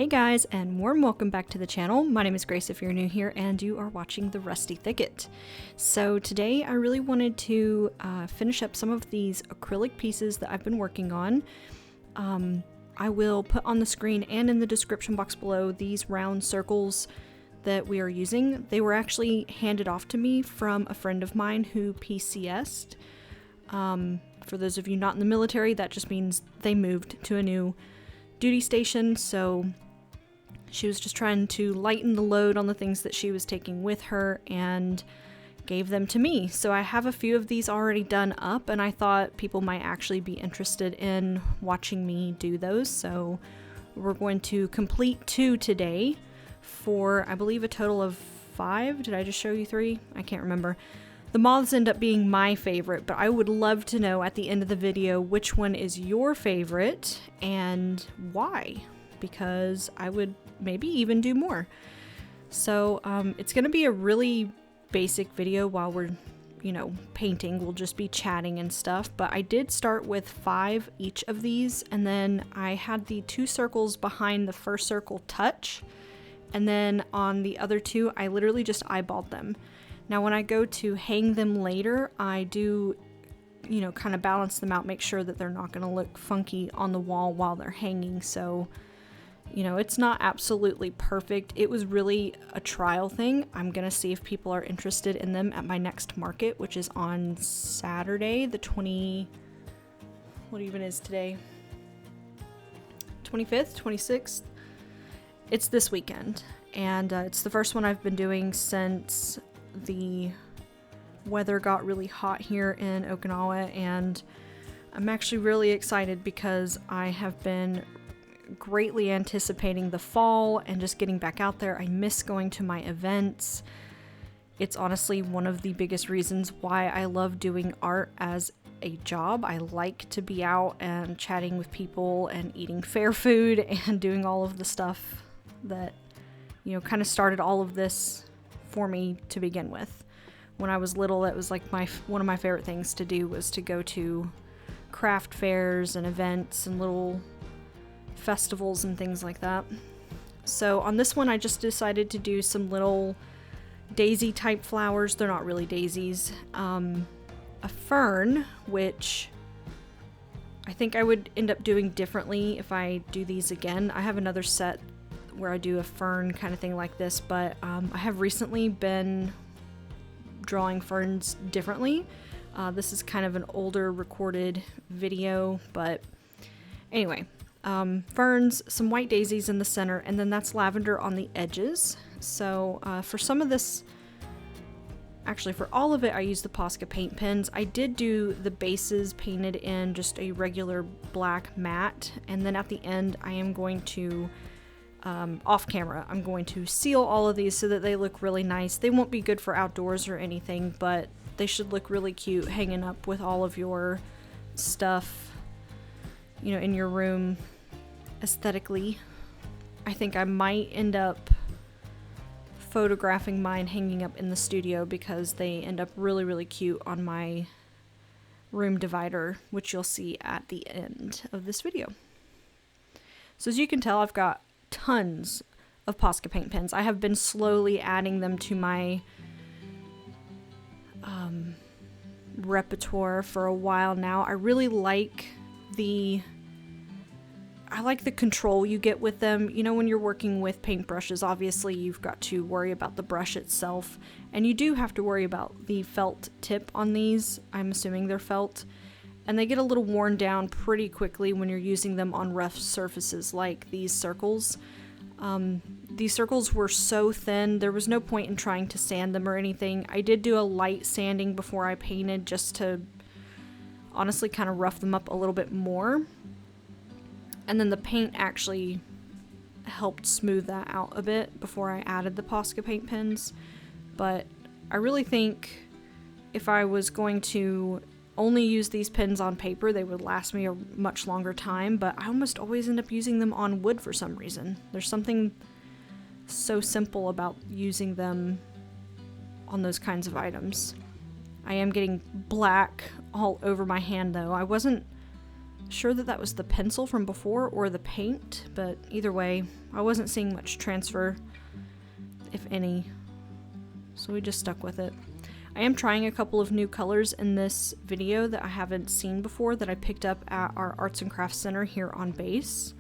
Hey guys, and warm welcome back to the channel. My name is Grace if you're new here, and you are watching the Rusty Thicket. So today I really wanted to finish up some of these acrylic pieces that I've been working on. I will put on the screen and in the description box below these round circles that we are using. They were actually handed off to me from a friend of mine who PCS'd. For those of you not in the military, that just means they moved to a new duty station, so she was just trying to lighten the load on the things that she was taking with her and gave them to me. So I have a few of these already done up, and I thought people might actually be interested in watching me do those. So we're going to complete 2 today for, I believe, a total of 5. Did I just show you 3? I can't remember. The moths end up being my favorite, but I would love to know at the end of the video which one is your favorite and why, because I would maybe even do more. So it's going to be a really basic video while we're, painting. We'll just be chatting and stuff, but I did start with 5 each of these, and then I had the 2 circles behind the first circle touch, and then on the other 2 I literally just eyeballed them. Now when I go to hang them later, I do, kind of balance them out, make sure that they're not going to look funky on the wall while they're hanging. So, it's not absolutely perfect. It was really a trial thing. I'm going to see if people are interested in them at my next market, which is on Saturday, the what even is today? 25th, 26th? It's this weekend. And it's the first one I've been doing since the weather got really hot here in Okinawa, and I'm actually really excited because I have been greatly anticipating the fall and just getting back out there. I miss going to my events. It's honestly one of the biggest reasons why I love doing art as a job. I like to be out and chatting with people and eating fair food and doing all of the stuff that, kind of started all of this for me to begin with. When I was little, that was like one of my favorite things to do, was to go to craft fairs and events and little festivals and things like that. So on this one I just decided to do some little daisy type flowers. They're not really daisies. A fern, which I think I would end up doing differently if I do these again. I have another set where I do a fern kind of thing like this, but I have recently been drawing ferns differently. This is kind of an older recorded video, but anyway, ferns, some white daisies in the center, and then that's lavender on the edges. So for some of this, actually for all of it, I used the Posca paint pens. I did do the bases painted in just a regular black matte, and then at the end I am going to off camera, I'm going to seal all of these so that they look really nice. They won't be good for outdoors or anything, but they should look really cute hanging up with all of your stuff, in your room aesthetically. I think I might end up photographing mine hanging up in the studio because they end up really, really cute on my room divider, which you'll see at the end of this video. So as you can tell, I've got tons of Posca paint pens. I have been slowly adding them to my repertoire for a while now. I really like the control you get with them. When you're working with paintbrushes, obviously you've got to worry about the brush itself, and you do have to worry about the felt tip on these. I'm assuming they're felt, and they get a little worn down pretty quickly when you're using them on rough surfaces like these circles. These circles were so thin, there was no point in trying to sand them or anything. I did do a light sanding before I painted just to honestly kind of rough them up a little bit more. And then the paint actually helped smooth that out a bit before I added the Posca paint pens. But I really think if I was going to only use these pens on paper, they would last me a much longer time, but I almost always end up using them on wood for some reason. There's something so simple about using them on those kinds of items. I am getting black all over my hand though. I wasn't sure that that was the pencil from before or the paint, but either way, I wasn't seeing much transfer, if any, so we just stuck with it. I am trying a couple of new colors in this video that I haven't seen before that I picked up at our Arts and Crafts Center here on base.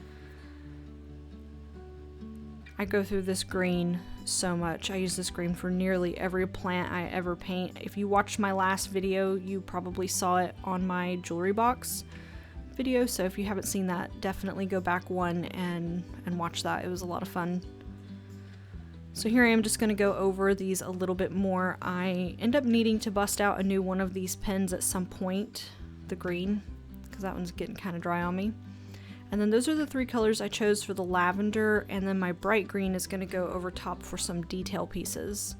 I go through this green so much. I use this green for nearly every plant I ever paint. If you watched my last video, you probably saw it on my jewelry box video, so if you haven't seen that, definitely go back one and watch that. It was a lot of fun. So here I am just going to go over these a little bit more. I end up needing to bust out a new one of these pens at some point, the green, because that one's getting kind of dry on me. And then those are the three colors I chose for the lavender, and then my bright green is going to go over top for some detail pieces.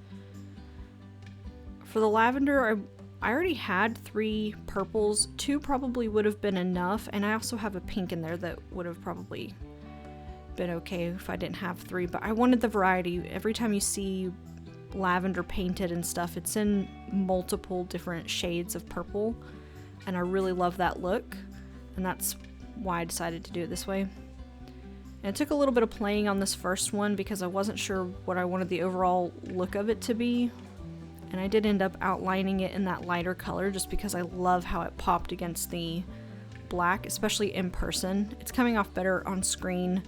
For the lavender, I already had 3 purples. 2 probably would have been enough, and I also have a pink in there that would have probably been okay if I didn't have 3, but I wanted the variety. Every time you see lavender painted and stuff, it's in multiple different shades of purple, and I really love that look, and that's why I decided to do it this way. And it took a little bit of playing on this first one because I wasn't sure what I wanted the overall look of it to be, and I did end up outlining it in that lighter color just because I love how it popped against the black, especially in person. It's coming off better on screen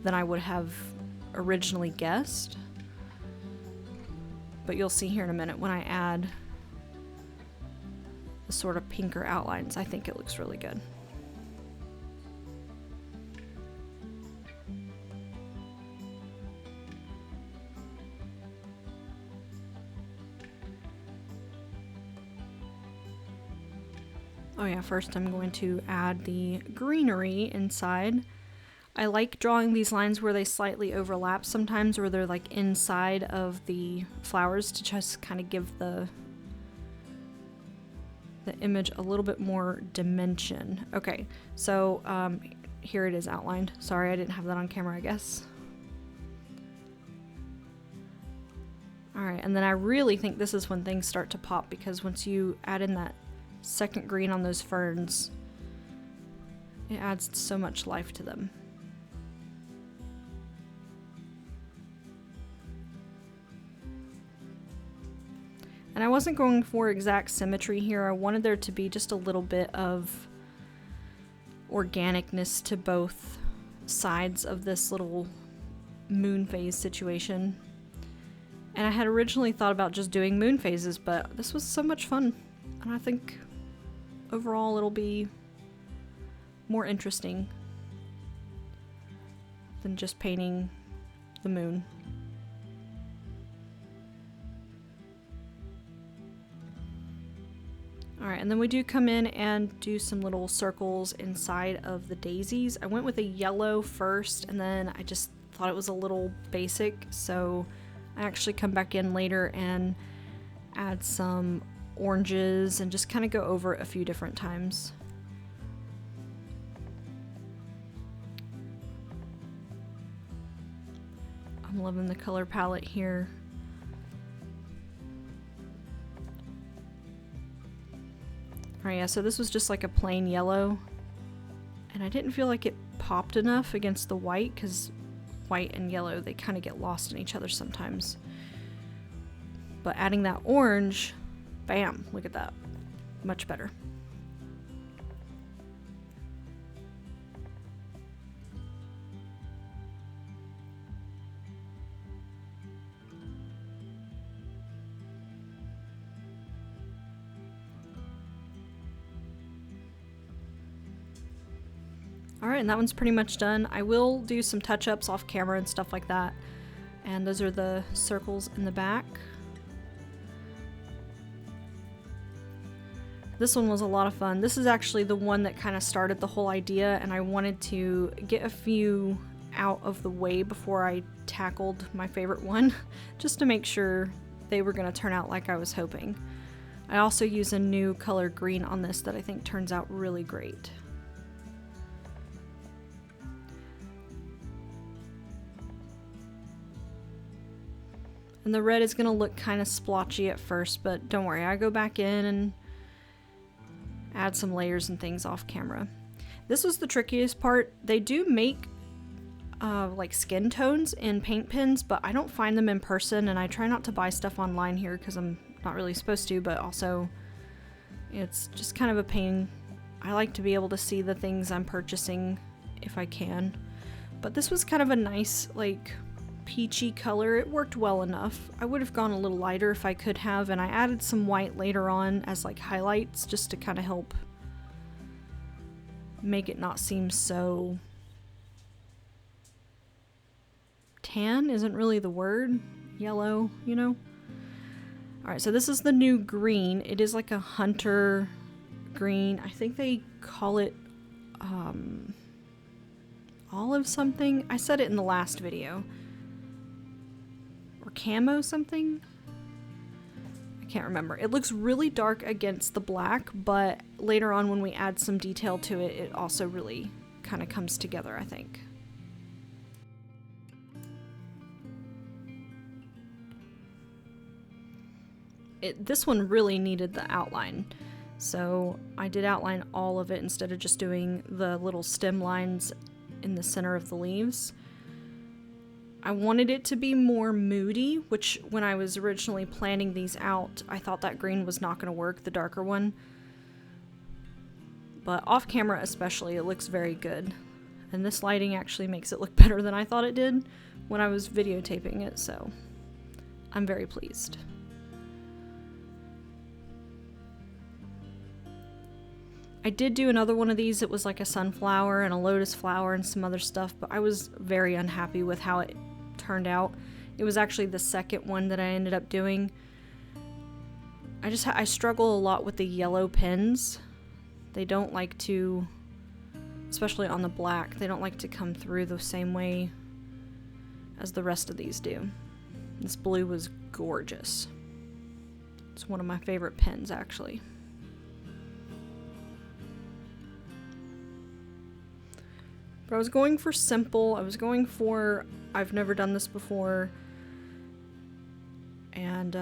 than I would have originally guessed, but you'll see here in a minute when I add the sort of pinker outlines. I think it looks really good. Oh yeah, first I'm going to add the greenery inside. I like drawing these lines where they slightly overlap sometimes, or they're like inside of the flowers to just kind of give the image a little bit more dimension. Okay, so here it is outlined. Sorry, I didn't have that on camera, I guess. Alright, and then I really think this is when things start to pop, because once you add in that second green on those ferns, it adds so much life to them. And I wasn't going for exact symmetry here. I wanted there to be just a little bit of organicness to both sides of this little moon phase situation. And I had originally thought about just doing moon phases, but this was so much fun, and I think overall it'll be more interesting than just painting the moon. Alright, and then we do come in and do some little circles inside of the daisies. I went with a yellow first, and then I just thought it was a little basic, so I actually come back in later and add some oranges and just kind of go over it a few different times. I'm loving the color palette here. Alright, yeah, so this was just like a plain yellow, and I didn't feel like it popped enough against the white, because white and yellow, they kind of get lost in each other sometimes. But adding that orange, bam, look at that. Much better. Alright, and that one's pretty much done. I will do some touch-ups off camera and stuff like that. And those are the circles in the back. This one was a lot of fun. This is actually the one that kind of started the whole idea, and I wanted to get a few out of the way before I tackled my favorite one, just to make sure they were going to turn out like I was hoping. I also use a new color green on this that I think turns out really great. And the red is going to look kind of splotchy at first, but don't worry, I go back in and add some layers and things off camera. This was the trickiest part. They do make like skin tones in paint pens, but I don't find them in person, and I try not to buy stuff online here because I'm not really supposed to, but also it's just kind of a pain. I like to be able to see the things I'm purchasing if I can. But this was kind of a nice, like, peachy color. It worked well enough. I would have gone a little lighter if I could have, and I added some white later on as like highlights just to kind of help make it not seem so tan isn't really the word. Yellow, you know? Alright, so this is the new green. It is like a hunter green. I think they call it olive something. I said it in the last video. Or camo something? I can't remember. It looks really dark against the black, but later on when we add some detail to it, it also really kind of comes together, I think. This one really needed the outline, so I did outline all of it instead of just doing the little stem lines in the center of the leaves. I wanted it to be more moody, which when I was originally planning these out, I thought that green was not going to work, the darker one. But off camera especially, it looks very good. And this lighting actually makes it look better than I thought it did when I was videotaping it, so I'm very pleased. I did do another one of these. It was like a sunflower and a lotus flower and some other stuff, but I was very unhappy with how it turned out. It was actually the second one that I ended up doing. I struggle a lot with the yellow pens. They don't like to, especially on the black, they don't like to come through the same way as the rest of these do. This blue was gorgeous. It's one of my favorite pens, actually. But I was going for simple. I was going for, I've never done this before. And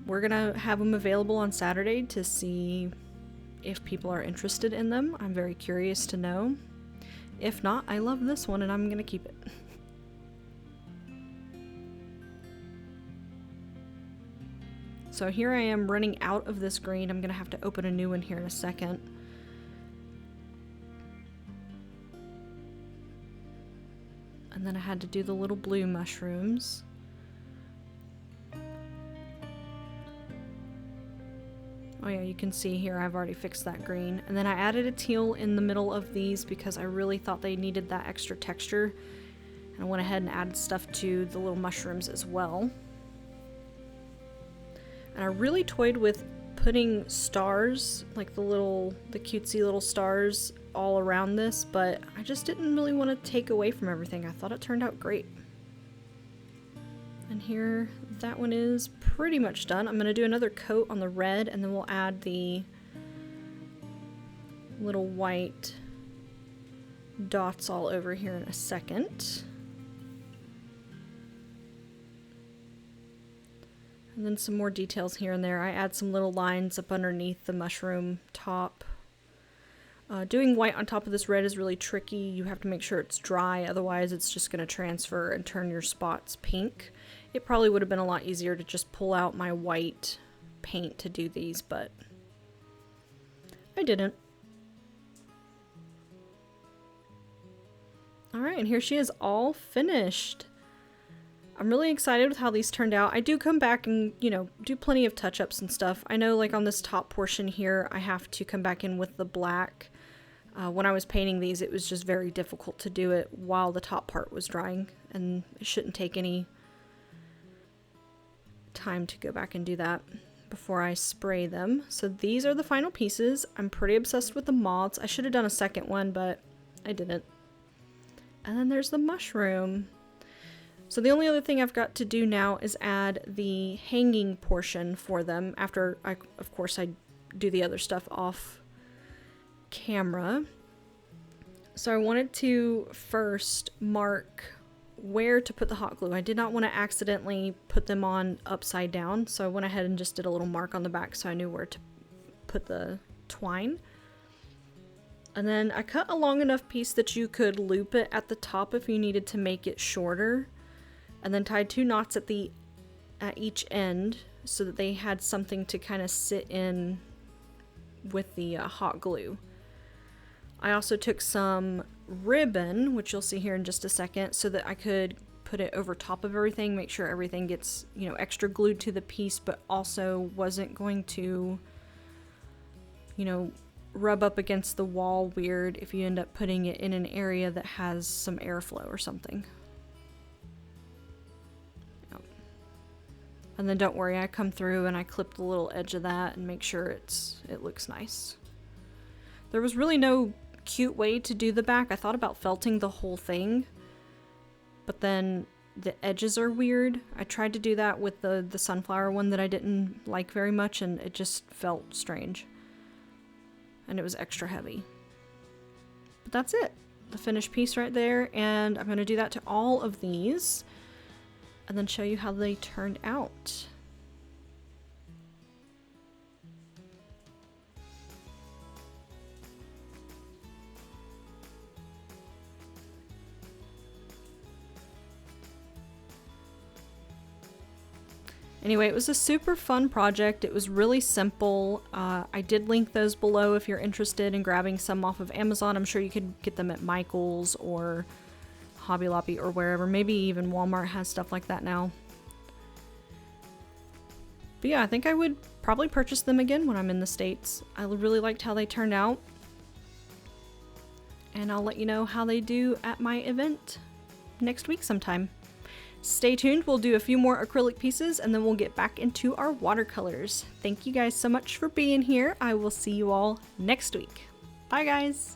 we're gonna have them available on Saturday to see if people are interested in them. I'm very curious to know. If not, I love this one and I'm gonna keep it. So here I am running out of this green. I'm gonna have to open a new one here in a second. And then I had to do the little blue mushrooms. Oh yeah, you can see here I've already fixed that green. And then I added a teal in the middle of these because I really thought they needed that extra texture. And I went ahead and added stuff to the little mushrooms as well. And I really toyed with putting stars, like the cutesy little stars all around this, but I just didn't really want to take away from everything. I thought it turned out great. And here, that one is pretty much done. I'm going to do another coat on the red, and then we'll add the little white dots all over here in a second. And then some more details here and there. I add some little lines up underneath the mushroom top. Doing white on top of this red is really tricky. You have to make sure it's dry, otherwise it's just going to transfer and turn your spots pink. It probably would have been a lot easier to just pull out my white paint to do these, but I didn't. Alright, and here she is all finished. I'm really excited with how these turned out. I do come back and, you know, do plenty of touch-ups and stuff. I know, like, on this top portion here, I have to come back in with the black. When I was painting these, it was just very difficult to do it while the top part was drying, and it shouldn't take any time to go back and do that before I spray them. So these are the final pieces. I'm pretty obsessed with the moths. I should have done a second one, but I didn't. And then there's the mushroom. So the only other thing I've got to do now is add the hanging portion for them after of course I do the other stuff off camera. So I wanted to first mark where to put the hot glue. I did not want to accidentally put them on upside down, so I went ahead and just did a little mark on the back so I knew where to put the twine. And then I cut a long enough piece that you could loop it at the top if you needed to make it shorter. And then tied 2 knots at each end so that they had something to kind of sit in with the hot glue. I also took some ribbon, which you'll see here in just a second, so that I could put it over top of everything, make sure everything gets, you know, extra glued to the piece, but also wasn't going to, you know, rub up against the wall weird if you end up putting it in an area that has some airflow or something. Yep. And then don't worry, I come through and I clip the little edge of that and make sure it looks nice. There was really no cute way to do the back. I thought about felting the whole thing, but then the edges are weird. I tried to do that with the sunflower one that I didn't like very much, and it just felt strange. And it was extra heavy. But that's it. The finished piece right there, and I'm going to do that to all of these and then show you how they turned out. Anyway, it was a super fun project. It was really simple. I did link those below if you're interested in grabbing some off of Amazon. I'm sure you could get them at Michael's or Hobby Lobby or wherever. Maybe even Walmart has stuff like that now. But yeah, I think I would probably purchase them again when I'm in the States. I really liked how they turned out. And I'll let you know how they do at my event next week sometime. Stay tuned, we'll do a few more acrylic pieces and then we'll get back into our watercolors. Thank you guys so much for being here. I will see you all next week. Bye guys!